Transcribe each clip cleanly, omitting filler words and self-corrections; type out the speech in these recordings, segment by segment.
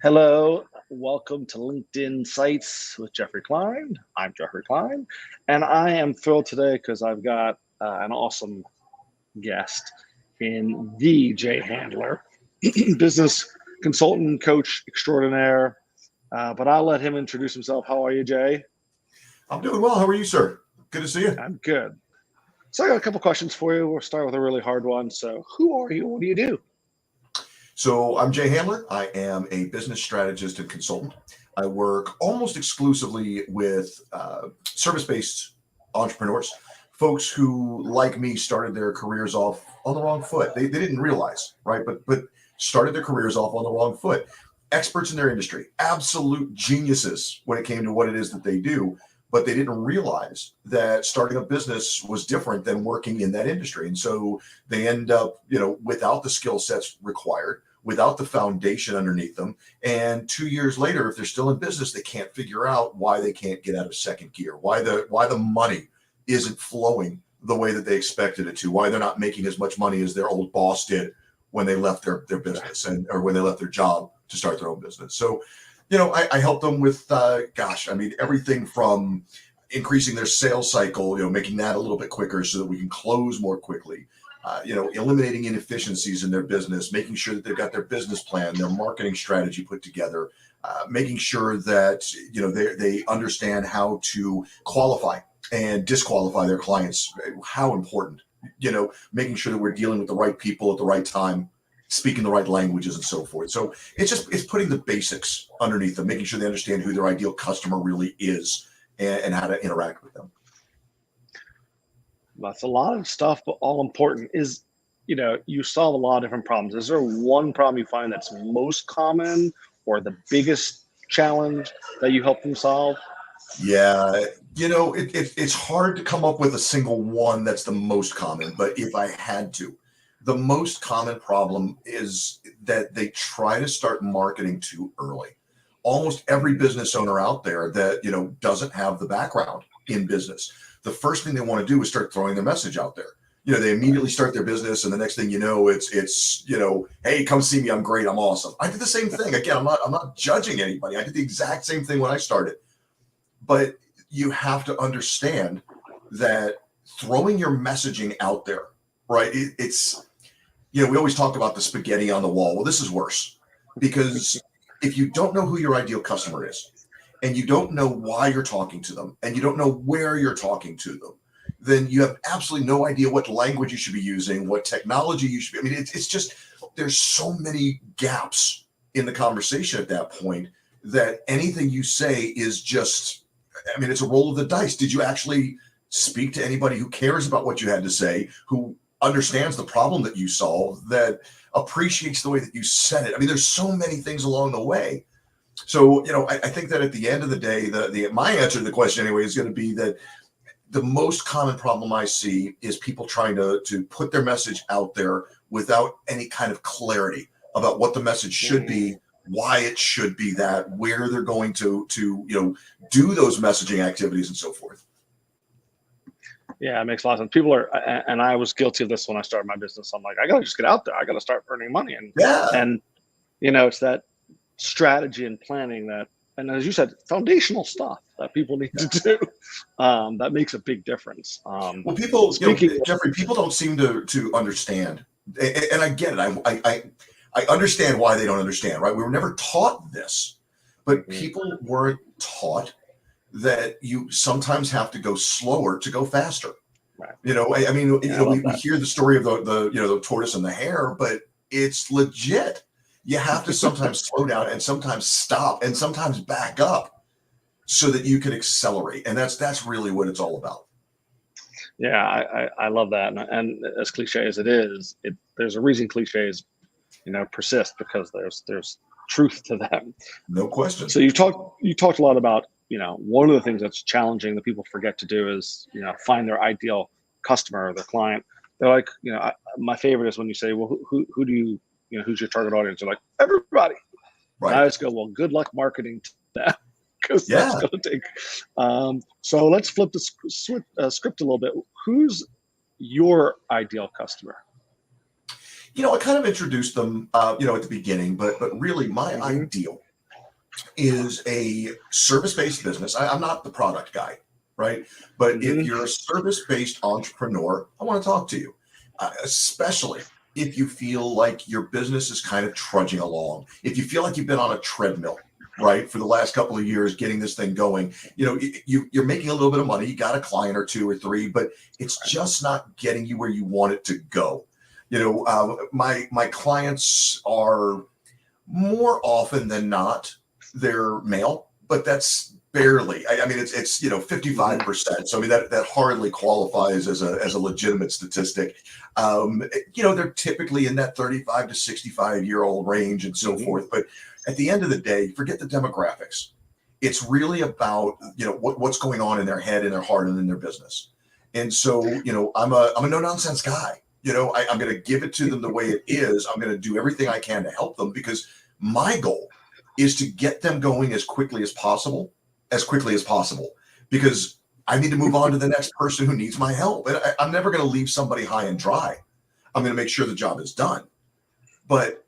Hello, welcome to LinkedIn Sites with Geoffrey Klein. I'm Geoffrey Klein, and I am thrilled today because I've got an awesome guest in the Jay Handler, business consultant, coach extraordinaire. But I'll let him introduce himself. How are you, Jay? I'm doing well. How are you, sir? Good to see you. I'm good. So I got a couple questions for you. We'll start with a really hard one. So, who are you? What do you do? So I'm Jay Handler. I am a business strategist and consultant. I work almost exclusively with service-based entrepreneurs, folks who, like me, started their careers off on the wrong foot. They didn't realize, right? But started their careers off on the wrong foot. Experts in their industry, absolute geniuses when it came to what it is that they do, but they didn't realize that starting a business was different than working in that industry. And so they end up, without the skill sets required, without the foundation underneath them. And 2 years later, if they're still in business, they can't figure out why they can't get out of second gear, why the money isn't flowing the way that they expected it to, why they're not making as much money as their old boss did when they left their business or when they left their job to start their own business. So, I help them with, everything from increasing their sales cycle, making that a little bit quicker so that we can close more quickly, eliminating inefficiencies in their business, making sure that they've got their business plan, their marketing strategy put together, making sure that, they understand how to qualify and disqualify their clients, how important, making sure that we're dealing with the right people at the right time, speaking the right languages and so forth. So it's putting the basics underneath them, making sure they understand who their ideal customer really is and how to interact with them. That's a lot of stuff, but all important is, you solve a lot of different problems. Is there one problem you find that's most common or the biggest challenge that you help them solve? Yeah, it's hard to come up with a single one that's the most common, but if I had to, the most common problem is that they try to start marketing too early. Almost every business owner out there that, doesn't have the background in business, the first thing they want to do is start throwing their message out there. They immediately start their business, and the next thing you know, it's hey, come see me, I'm great, I'm awesome. I did the same thing. Again, I'm not judging anybody. I did the exact same thing when I started. But you have to understand that throwing your messaging out there, right? It's we always talk about the spaghetti on the wall. Well, this is worse, because if you don't know who your ideal customer is, and you don't know why you're talking to them, and you don't know where you're talking to them, then you have absolutely no idea what language you should be using, what technology you should be. It's just, there's so many gaps in the conversation at that point that anything you say is just, it's a roll of the dice. Did you actually speak to anybody who cares about what you had to say, who understands the problem that you solve, that appreciates the way that you said it? There's so many things along the way. So, I think that at the end of the day, my answer to the question anyway is going to be that the most common problem I see is people trying to put their message out there without any kind of clarity about what the message should be, why it should be that, where they're going to do those messaging activities and so forth. Yeah, it makes a lot of sense. People are, and I was guilty of this when I started my business. I'm like, I gotta just get out there. I gotta start earning money, and it's that strategy and planning that, and as you said, foundational stuff that people need to do. That makes a big difference. Well, people, Geoffrey, people don't seem to understand, and I get it. I understand why they don't understand. Right? We were never taught this, but people weren't taught that you sometimes have to go slower to go faster. Right. We hear the story of the tortoise and the hare, but it's legit. You have to sometimes slow down and sometimes stop and sometimes back up so that you can accelerate. And that's really what it's all about. Yeah, I love that. And as cliche as it is, there's a reason cliches, persist, because there's truth to them. No question. So you talked a lot about, one of the things that's challenging that people forget to do is, find their ideal customer or their client. They're like, my favorite is when you say, well, who do you, who's your target audience? They're like, everybody. Right. And I just go, well, good luck marketing to them, because that's going to take. So let's flip the script a little bit. Who's your ideal customer? I kind of introduced them, at the beginning, but really my ideal is a service-based business. I'm not the product guy, right? But if you're a service-based entrepreneur, I want to talk to you, especially if you feel like your business is kind of trudging along. If you feel like you've been on a treadmill, right, for the last couple of years getting this thing going, you're making a little bit of money, you got a client or two or three, but it's just not getting you where you want it to go. My clients are more often than not, they're male, but that's barely. I mean, it's 55%. So I mean that hardly qualifies as a legitimate statistic. They're typically in that 35 to 65-year-old range and so forth. But at the end of the day, forget the demographics. It's really about what's going on in their head, in their heart, and in their business. And so I'm a no nonsense guy. I'm going to give it to them the way it is. I'm going to do everything I can to help them, because my goal is to get them going as quickly as possible, because I need to move on to the next person who needs my help. And I'm never going to leave somebody high and dry. I'm going to make sure the job is done. But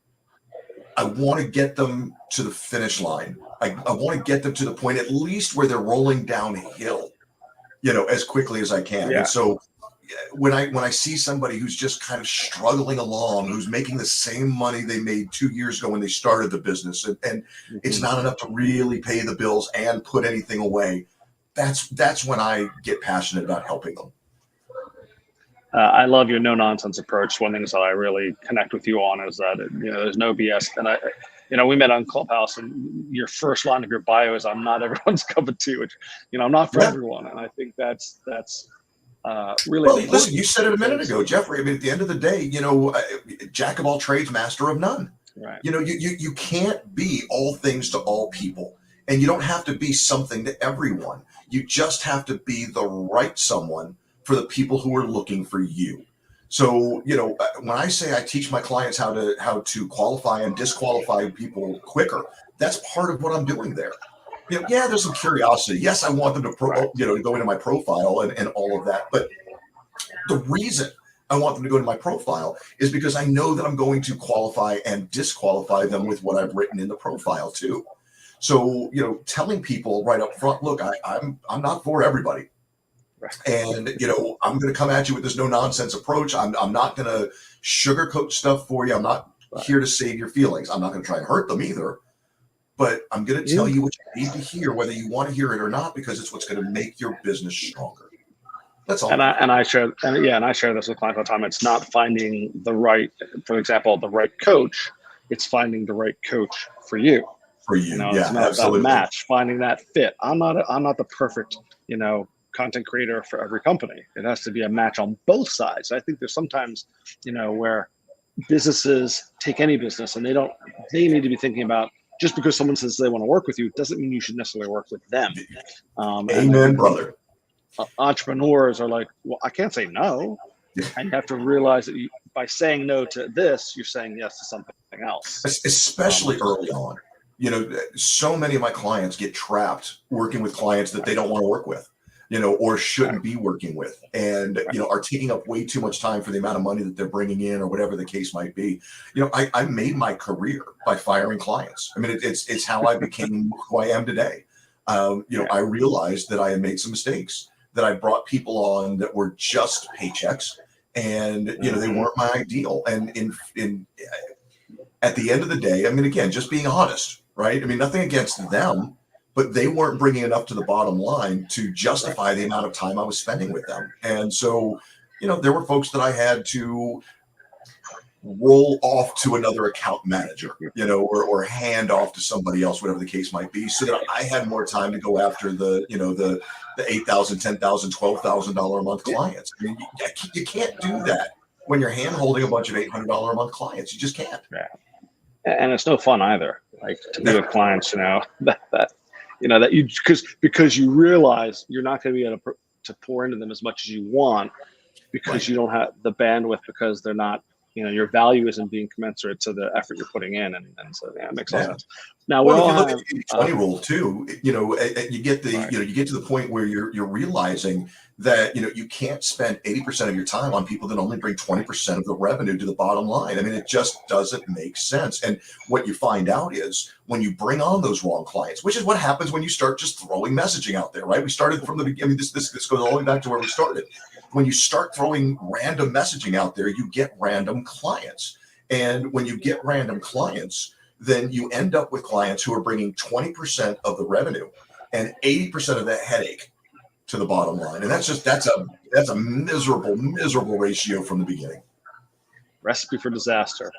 I want to get them to the finish line. I want to get them to the point at least where they're rolling downhill, as quickly as I can. Yeah. And so when I see somebody who's just kind of struggling along, who's making the same money they made 2 years ago when they started the business, and it's not enough to really pay the bills and put anything away, that's when I get passionate about helping them. I love your no nonsense approach. One thing that I really connect with you on is that there's no BS. And we met on Clubhouse, and your first line of your bio is "I'm not everyone's cup of tea," which I'm not for everyone. And I think that's really. Well, listen, you said it a minute ago, Geoffrey. I mean, at the end of the day, jack of all trades, master of none. Right. You can't be all things to all people, and you don't have to be something to everyone. You just have to be the right someone for the people who are looking for you. So, when I say I teach my clients how to qualify and disqualify people quicker, that's part of what I'm doing there. There's some curiosity. Yes, I want them to to go into my profile and all of that. But the reason I want them to go into my profile is because I know that I'm going to qualify and disqualify them with what I've written in the profile too. So, telling people right up front, look, I'm not for everybody. And, I'm going to come at you with this no nonsense approach. I'm not going to sugarcoat stuff for you. I'm not here to save your feelings. I'm not going to try and hurt them either. But I'm going to tell you what you need to hear, whether you want to hear it or not, because it's what's going to make your business stronger. That's all. And I share this with clients all the time. It's not finding the right, for example, the right coach. It's finding the right coach for you. For you, it's not absolutely. That match, finding that fit. I'm not the perfect, content creator for every company. It has to be a match on both sides. I think there's sometimes, where businesses take any business and they need to be thinking about, just because someone says they want to work with you doesn't mean you should necessarily work with them. Amen, brother. Entrepreneurs are like, well, I can't say no. And you have to realize that by saying no to this, you're saying yes to something else. Especially early on. So many of my clients get trapped working with clients that they don't want to work with, or shouldn't be working with, and, are taking up way too much time for the amount of money that they're bringing in, or whatever the case might be. I made my career by firing clients. I mean, it's how I became who I am today. I realized that I had made some mistakes, that I brought people on that were just paychecks, and, they weren't my ideal. And at the end of the day, I mean, again, just being honest, right? I mean, nothing against them, but they weren't bringing enough to the bottom line to justify the amount of time I was spending with them. And so, there were folks that I had to roll off to another account manager, or hand off to somebody else, whatever the case might be, so that I had more time to go after the $8,000, $10,000, $12,000 a month clients. I mean, you can't do that when you're hand holding a bunch of $800 a month clients. You just can't. Yeah. And it's no fun either, like, to be with clients, because you realize you're not going to be able to pour into them as much as you want, because you don't have the bandwidth, because they're not, your value isn't being commensurate to the effort you're putting in. And so, it makes sense. Now we Well, if all you look at have, the 80/20 rule too, you get the, right. you get to the point where you're realizing that, you can't spend 80% of your time on people that only bring 20% of the revenue to the bottom line. I mean, it just doesn't make sense. And what you find out is when you bring on those wrong clients, which is what happens when you start just throwing messaging out there, right? We started from the beginning. This goes all the way back to where we started. When you start throwing random messaging out there, you get random clients. And when you get random clients, then you end up with clients who are bringing 20% of the revenue and 80% of that headache to the bottom line. And that's a miserable ratio from the beginning. Recipe for disaster.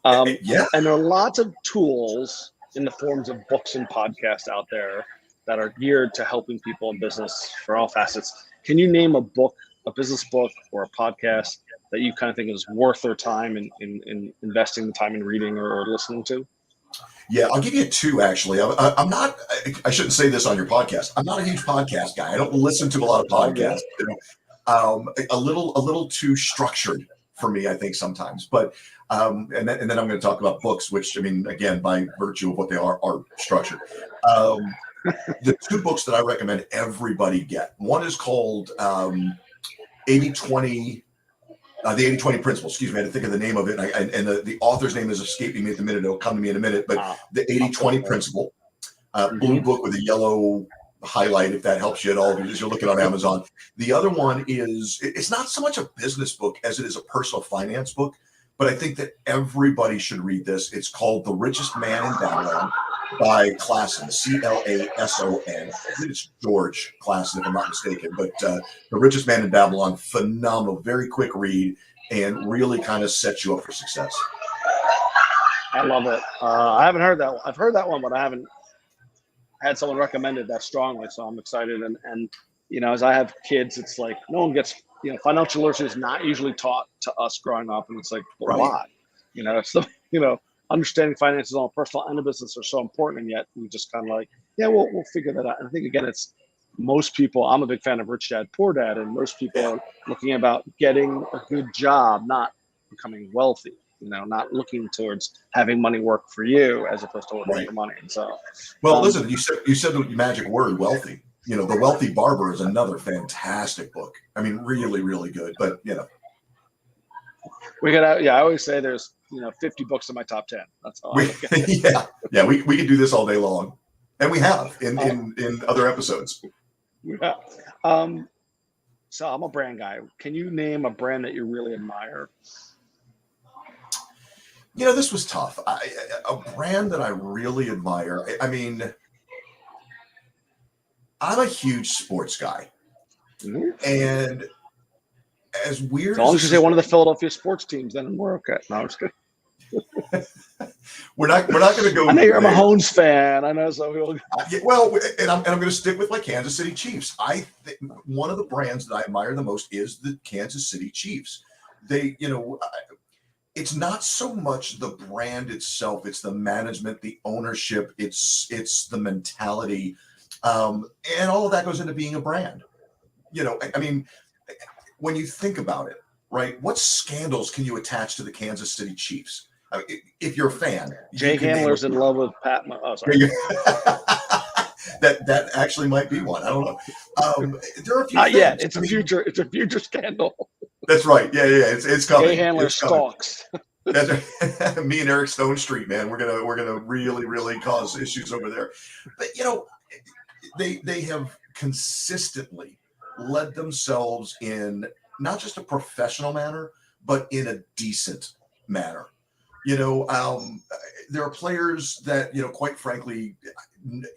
Yeah. And there are lots of tools in the forms of books and podcasts out there that are geared to helping people in business for all facets. Can you name a book, a business book or a podcast that you kind of think is worth their time in investing the time in reading or listening to? Yeah, I'll give you two actually. I'm not. I shouldn't say this on your podcast. I'm not a huge podcast guy. I don't listen to a lot of It's all good. podcasts. A little too structured for me, I think sometimes. But and then I'm going to talk about books, which I mean, again, by virtue of what they are structured. The two books that I recommend everybody get. One is called 80/20. The 80/20 principle, excuse me, I had to think of the name of it. And the author's name is escaping me at the minute. It'll come to me in a minute. But the 80/20 principle, blue book with a yellow highlight, if that helps you at all, because you're looking on Amazon. The other one is, it's not so much a business book as it is a personal finance book. But I think that everybody should read this. It's called The Richest Man in Babylon by Klassen, Classon. I think it's George Klassen, if I'm not mistaken. But The Richest Man in Babylon, phenomenal, very quick read, and really kind of sets you up for success. I love it. I haven't heard that one. I've heard that one, but I haven't had someone recommend it that strongly. So I'm excited. And as I have kids, it's like no one gets, financial literacy is not usually taught to us growing up. And it's like, well, why? It's the, understanding finances on a personal and a business are so important, and yet we just kind of like, yeah, we'll figure that out. And I think again, it's most people. I'm a big fan of Rich Dad Poor Dad, and most people are looking about getting a good job, not becoming wealthy. Not looking towards having money work for you as opposed to working for money. And so, well, listen, you said the magic word, wealthy. The Wealthy Barber is another fantastic book. I mean, really, really good. But we got. I always say there's 50 books in my top 10. That's all. We could do this all day long, and we have in other episodes. Yeah. So I'm a brand guy. Can you name a brand that you really admire? This was tough. A brand that I really admire. I mean, I'm a huge sports guy, and as weird as long as you say one of the Philadelphia sports teams, then we're okay. No, I'm just kidding. We're not going to go. I know you're a Mahomes fan. I know, so well, and I'm going to stick with my Kansas City Chiefs. One of the brands that I admire the most is the Kansas City Chiefs. They, it's not so much the brand itself; it's the management, the ownership, it's the mentality, and all of that goes into being a brand. I mean, when you think about it, right? What scandals can you attach to the Kansas City Chiefs? If you're a fan, Jay Handler's in love with Pat. Oh, sorry. that actually might be one. I don't know. There are a few. Not yet. It's a future. It's a future scandal. That's right. Yeah. It's coming. Jay Handler stalks. That's right. Me and Eric Stone Street, man. We're gonna really cause issues over there. But they have consistently led themselves in not just a professional manner, but in a decent manner. There are players that, quite frankly,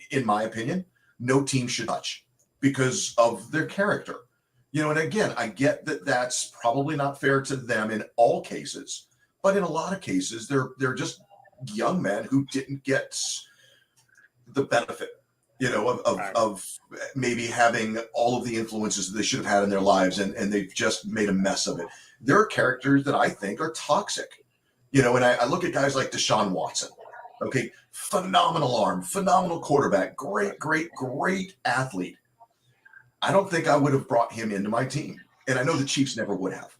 in my opinion, no team should touch because of their character. And again, I get that that's probably not fair to them in all cases, but in a lot of cases, they're just young men who didn't get the benefit, of maybe having all of the influences that they should have had in their lives, and they've just made a mess of it. There are characters that I think are toxic. And I look at guys like Deshaun Watson. Okay, phenomenal arm, phenomenal quarterback, great athlete. I don't think I would have brought him into my team, and I know the Chiefs never would have.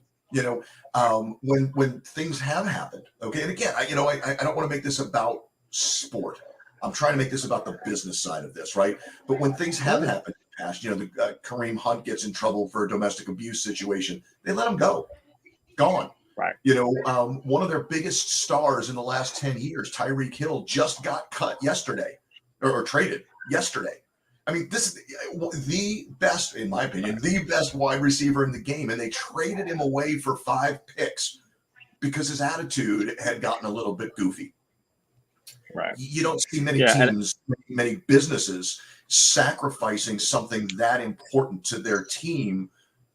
When things have happened. Okay, and again, I don't want to make this about sport, I'm trying to make this about the business side of this, right? But when things have happened in the past, Kareem Hunt gets in trouble for a domestic abuse situation, they let him go, gone. Right. One of their biggest stars in the last 10 years, Tyreek Hill, just got cut yesterday or traded yesterday. I mean, this is the best, in my opinion, the best wide receiver in the game. And they traded him away for 5 picks because his attitude had gotten a little bit goofy. Right. You don't see many teams, many businesses sacrificing something that important to their team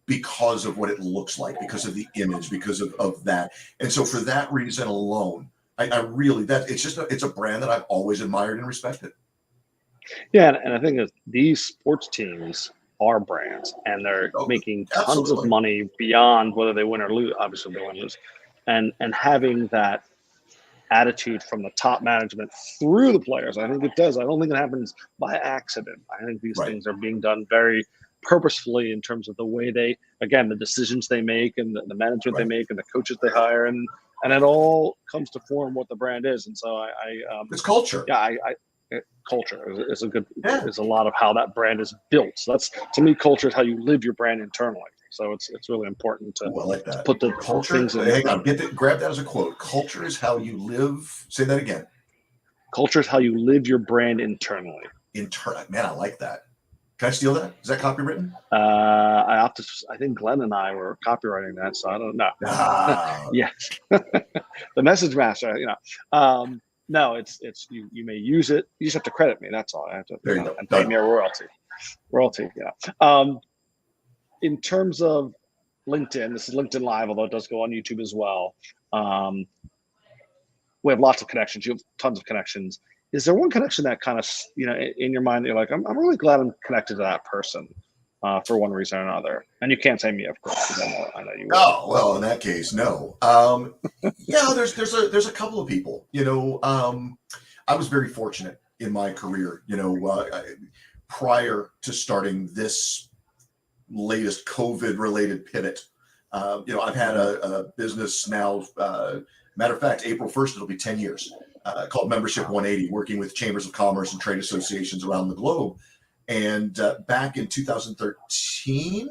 because of what it looks like, because of the image, because of that. And so for that reason alone, I really, it's a brand that I've always admired and respected. Yeah, and I think that these sports teams are brands, and they're making tons of money beyond whether they win or lose. Obviously, they win or lose, and having that attitude from the top management through the players, I think it does. I don't think it happens by accident. I think these things are being done very purposefully in terms of the way they, again, the decisions they make and the management they make and the coaches they hire, and it all comes to form what the brand is. And so it's culture. Yeah, culture is a lot of how that brand is built. So that's, to me, culture is how you live your brand internally. So it's really important to, I like that. to put the culture things in. Hang on, grab that as a quote. Culture is how you live. Say that again. Culture is how you live your brand internally. Man, I like that. Can I steal that? Is that copywritten? I think Glenn and I were copywriting that, so I don't know. Yes, the message master. No, it's you may use it. You just have to credit me. That's all. I have to. There you go. And pay me a royalty. In terms of LinkedIn, this is LinkedIn Live, although it does go on YouTube as well. We have lots of connections. You have tons of connections. Is there one connection that kind of, in your mind, you're like, I'm really glad I'm connected to that person for one reason or another? And you can't say me, of course, because I know you will. Oh, well, in that case, no. Yeah, there's a couple of people. I was very fortunate in my career. Prior to starting this latest COVID-related pivot, I've had a business now. Matter of fact, April 1st, it'll be 10 years. Called Membership 180, working with chambers of commerce and trade associations around the globe. And back in 2013,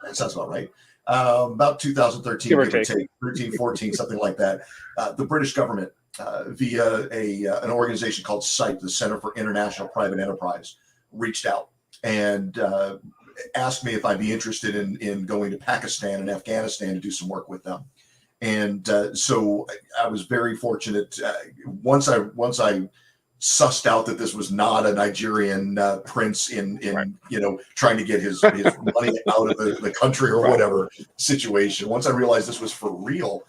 that sounds about right. About 2013, give or take 13, 14, something like that. The British government, via an organization called 𝙏𝙃, the Center for International Private Enterprise, reached out and asked me if I'd be interested in going to Pakistan and Afghanistan to do some work with them. And so I was very fortunate. Once I sussed out that this was not a Nigerian prince in trying to get his money out of the country or whatever situation. Once I realized this was for real,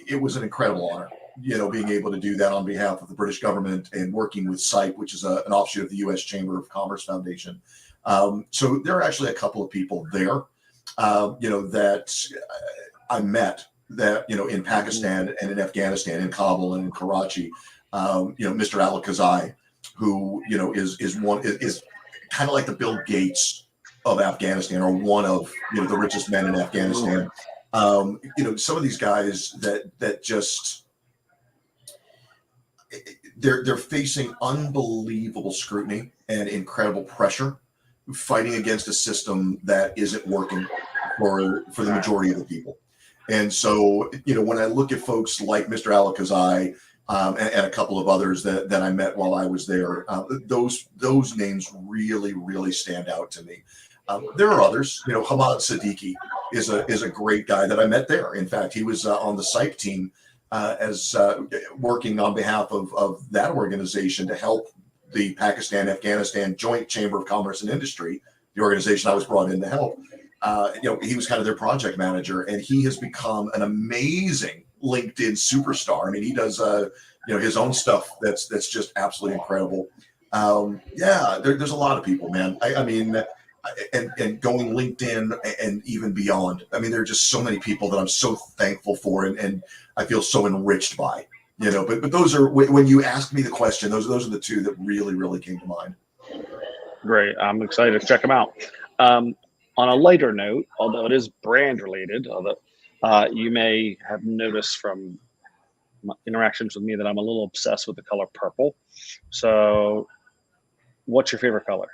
it was an incredible honor, being able to do that on behalf of the British government and working with 𝙏𝙃, which is an offshoot of the U.S. Chamber of Commerce Foundation. So there are actually a couple of people there, that I met that, in Pakistan and in Afghanistan, in Kabul and in Karachi, Mr. 𝙏𝙃, who, is kind of like the Bill Gates of Afghanistan, or one of, the richest men in Afghanistan. Some of these guys that just, they're facing unbelievable scrutiny and incredible pressure, fighting against a system that isn't working for the majority of the people. And so, when I look at folks like Mr. 𝙏𝙃, and a couple of others that I met while I was there, those names really, really stand out to me. There are others. Hamad Siddiqui is a great guy that I met there. In fact, he was on the 𝙏𝙃 team as working on behalf of that organization to help the Pakistan-Afghanistan Joint Chamber of Commerce and Industry, the organization I was brought in to help. He was kind of their project manager, and he has become an amazing LinkedIn superstar. I mean, he does, his own stuff that's just absolutely incredible. There's a lot of people, man. I mean, and going LinkedIn and even beyond. I mean, there are just so many people that I'm so thankful for, and I feel so enriched by. But those are, when you ask me the question, those are the two that really, really came to mind. Great. I'm excited to check them out. On a lighter note, although it is brand related, you may have noticed from interactions with me that I'm a little obsessed with the color purple. So what's your favorite color?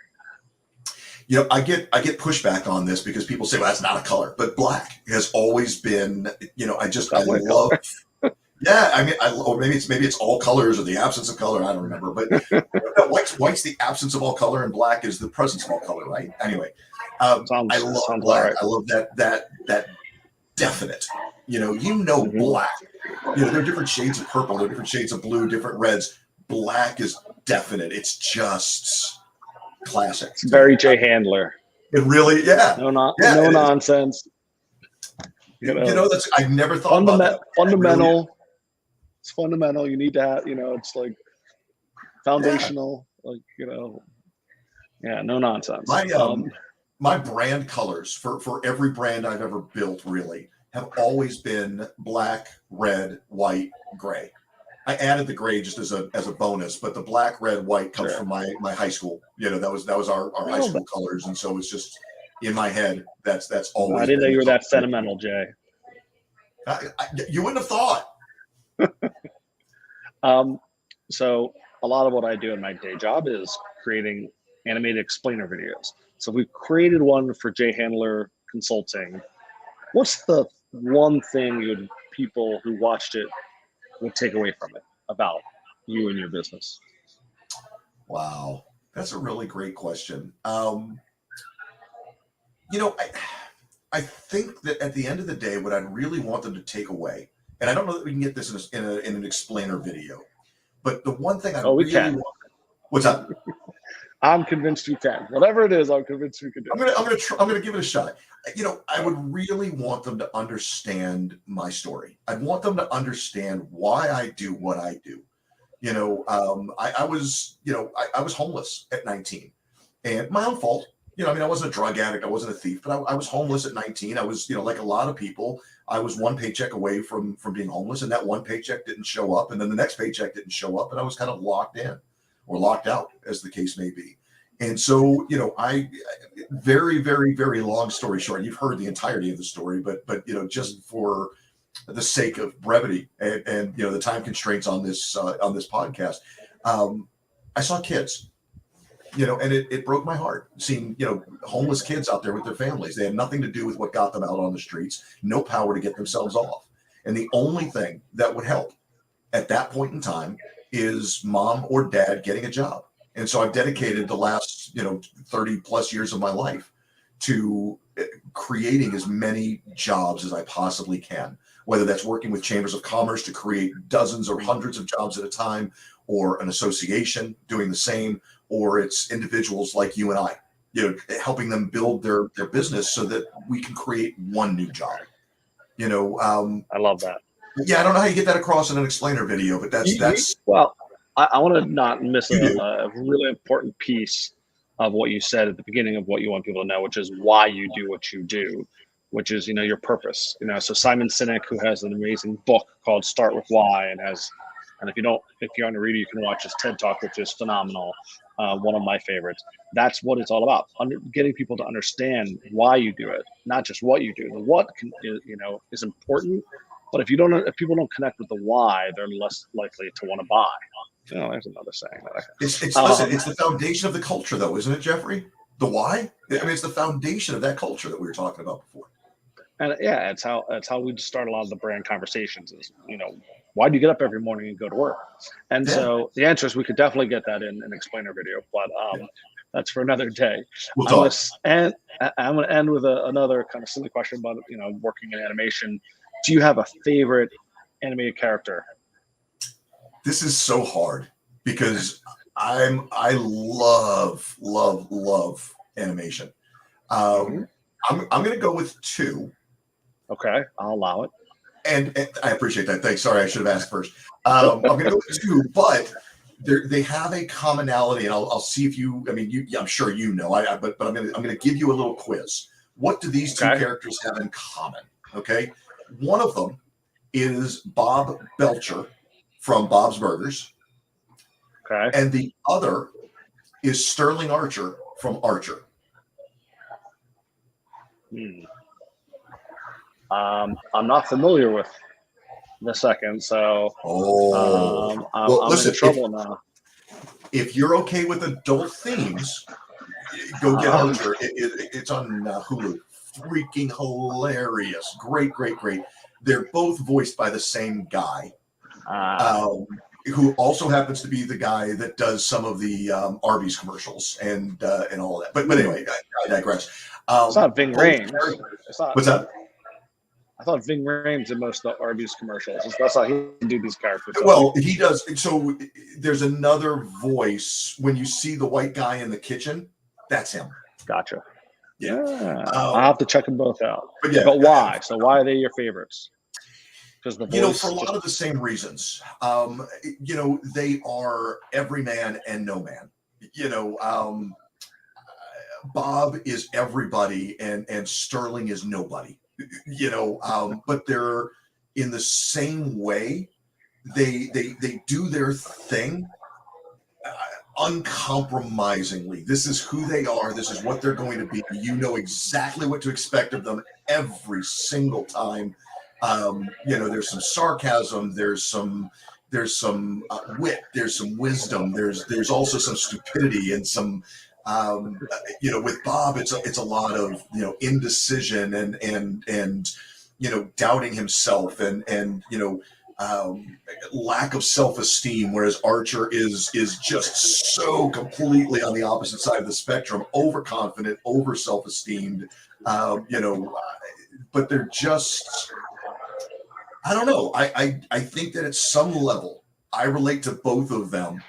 I get pushback on this because people say, well, that's not a color, but black has always been, I love. Yeah, I mean, or maybe it's all colors or the absence of color. I don't remember, but white's the absence of all color, and black is the presence of all color, right? Anyway, I love black. Right. I love that definite. Black. There are different shades of purple, there are different shades of blue, different reds. Black is definite. It's just classic. It's very Jay Handler. It really, yeah. No nonsense. That's I never thought about that. Fundamental. Really, it's fundamental. You need to have, it's like foundational. Yeah, no nonsense. My brand colors for every brand I've ever built really have always been black, red, white, gray. I added the gray just as a bonus, but the black, red, white comes from my high school. That was our high school colors, and so it's just in my head. That's always. I didn't know you were that sentimental, Jay. You wouldn't have thought. So a lot of what I do in my day job is creating animated explainer videos. So we created one for Jay Handler Consulting. What's the one thing people who watched it would take away from it about you and your business? Wow, that's a really great question. I think that at the end of the day, what I'd really want them to take away, and I don't know that we can get this in an explainer video, but the one thing we can. What's up? I'm convinced you can. Whatever it is, I'm convinced we can do. I'm gonna give it a shot. I would really want them to understand my story. I'd want them to understand why I do what I do. I was homeless at 19, and my own fault. I wasn't a drug addict, I wasn't a thief, but I was homeless at 19. I was, like a lot of people, I was one paycheck away from being homeless, and that one paycheck didn't show up, and then the next paycheck didn't show up, and I was kind of locked in or locked out, as the case may be. And so, I very, very, very long story short, you've heard the entirety of the story, but just for the sake of brevity and the time constraints on this podcast, I saw kids. And it broke my heart seeing, homeless kids out there with their families. They had nothing to do with what got them out on the streets, no power to get themselves off. And the only thing that would help at that point in time is mom or dad getting a job. And so I've dedicated the last, 30 plus years of my life to creating as many jobs as I possibly can, whether that's working with chambers of commerce to create dozens or hundreds of jobs at a time, or an association doing the same, or it's individuals like you and I, helping them build their business so that we can create one new job. I love that. Yeah, I don't know how you get that across in an explainer video, but that's well. I want to not miss a really important piece of what you said at the beginning of what you want people to know, which is why you do what you do, which is, your purpose. So Simon Sinek, who has an amazing book called Start With Why, and if you're on a reader, you can watch his TED Talk, which is phenomenal. One of my favorites. That's what it's all about. Getting people to understand why you do it, not just what you do. The what is important, but if people don't connect with the why, they're less likely to want to buy. There's another saying. It's the foundation of the culture, though, isn't it, Geoffrey? The why? It's the foundation of that culture that we were talking about before. And yeah, it's how we start a lot of the brand conversations. Is why do you get up every morning and go to work? And so the answer is we could definitely get that in an explainer video, but that's for another day. I'm going to end with another kind of silly question about working in animation. Do you have a favorite animated character? This is so hard because I love animation. I'm going to go with two. Okay, I'll allow it. And I appreciate that. Thanks. Sorry, I should have asked first. I'm going to go with two, but they have a commonality, and I'll see if you. I'm sure you know. But I'm going to give you a little quiz. What do these two characters have in common? Okay, one of them is Bob Belcher from Bob's Burgers. Okay. And the other is Sterling Archer from Archer. I'm not familiar with the second. So well, I'm listen, in trouble now. if you're okay with adult themes, go get Archer. It's on Hulu. Freaking hilarious. Great. They're both voiced by the same guy, who also happens to be the guy that does some of the Arby's commercials and all of that. But anyway, I digress. It's not Ving Rhames. What's that? I thought Ving Rhames did most of the Arby's commercials. That's how he do these characters. Well, he does. So there's another voice when you see the white guy in the kitchen. That's him. Gotcha. Yeah. I'll have to check them both out. But why? So why are they your favorites? Because the voice, for a lot of the same reasons. They are every man and no man. Bob is everybody and Sterling is nobody. But they're in the same way. They do their thing uncompromisingly. This is who they are. This is what they're going to be. You know exactly what to expect of them every single time. There's some sarcasm. There's some wit. There's some wisdom. There's also some stupidity and some. With Bob, it's a lot of indecision and doubting himself and lack of self-esteem, whereas Archer is just so completely on the opposite side of the spectrum, overconfident, over self-esteemed, but they're just, I don't know. I think that at some level I relate to both of them.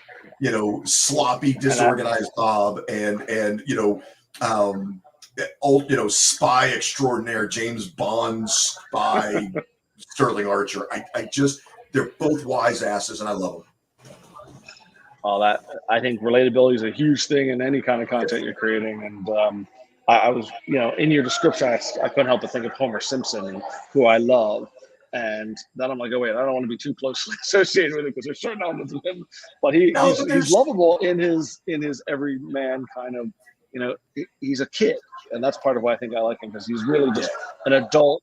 Sloppy, disorganized Bob and spy extraordinaire James Bond spy Sterling Archer. They're both wise asses, and I love them. I think relatability is a huge thing in any kind of content you're creating. And I was, in your description, I couldn't help but think of Homer Simpson, who I love. And then I'm like, oh wait, I don't want to be too closely associated with him because there's certain elements of him. But he's lovable in his every man kind of, he's a kid, and that's part of why I think I like him, because he's really just an adult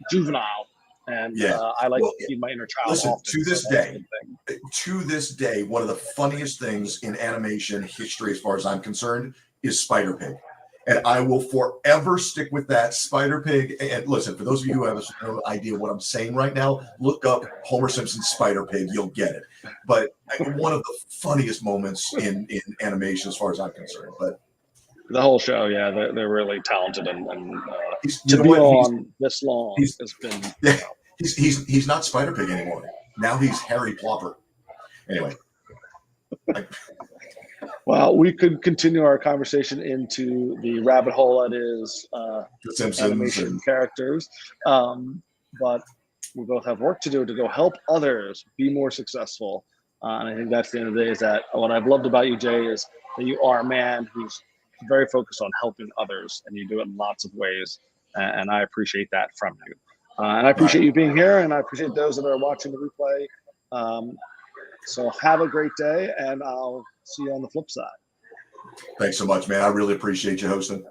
juvenile. And I like to feed my inner child. Listen, often, to this day, one of the funniest things in animation history, as far as I'm concerned, is Spider Pig. And I will forever stick with that. Spider Pig. And listen, for those of you who have no idea what I'm saying right now, look up Homer Simpson's Spider Pig. You'll get it. But one of the funniest moments in animation, as far as I'm concerned. But the whole show, they're really talented, and to be on this long has been. Yeah, he's not Spider Pig anymore. Now he's Harry Plopper. Anyway. Well, we could continue our conversation into the rabbit hole that is animation characters, but we both have work to do to go help others be more successful. And I think that's the end of the day. Is that what I've loved about you, Jay, is that you are a man who's very focused on helping others, and you do it in lots of ways. And I appreciate that from you. And I appreciate you being here, and I appreciate those that are watching the replay. So have a great day, and I'll see you on the flip side. Thanks so much, man. I really appreciate you hosting.